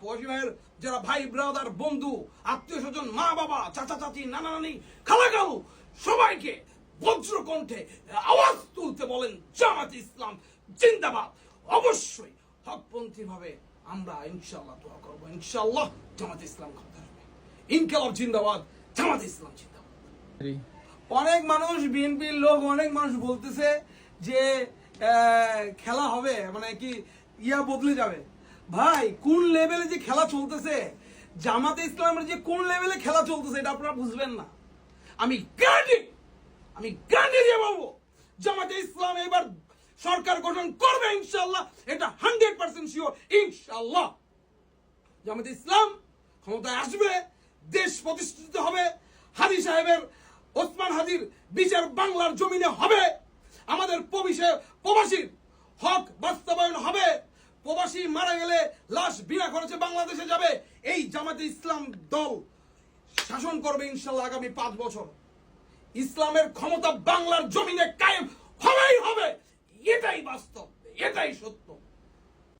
প্রবাসী ভাইয়ের যারা ভাই ব্রাদার বন্ধু আত্মীয় স্বজন মা বাবা চাচা চাচি নানা নানি খালা খালু সবাইকে বজ্র কণ্ঠে আওয়াজ তুলতে বলেন জামাতে ইসলাম জিন্দাবাদ। অবশ্যই হকপন্থী ভাবে আমরা ইনশাআল্লাহ দোয়া করব, ইনশাআল্লাহ জামাতে ইসলাম ক্ষমতা আসবে। ইনকিলাব জিন্দাবাদ, জামাতে ইসলাম জিন্দাবাদ। অনেক মানুষ বিএনপির লোক অনেক মানুষ বলতেছে যে খেলা হবে মানে কি বদলে যাবে। ভাই কোন লেভেলে যে খেলা চলতেছে, জামাতে ইসলামের যে কোন লেভেলে খেলা চলতেছে এটা আপনারা বুঝবেন না। আমি গ্যারান্টি দিয়ে বলবো জামাতে ইসলাম এবার সরকার গঠন করবে ইনশাআল্লাহ, এটা 100% শিওর ইনশাআল্লাহ। জামাতে ইসলাম ক্ষমতায় আসবে, দেশ প্রতিষ্ঠিত হবে, হাদি সাহেবের ওসমান হাদির বিচার বাংলার জমিনে হবে, আমাদের প্রবাসীর হক বাস্তবায়ন হবে, প্রবাসী মারা গেলে লাশ বিনা খরচে বাংলাদেশে যাবে। এই জামাতে ইসলাম দল শাসন করবে ইনশাআল্লাহ আগামী 5 বছর। ইসলামের ক্ষমতা বাংলার জমিনে কায়েম হবেই হবে, এটাই বাস্তব, এটাই সত্য।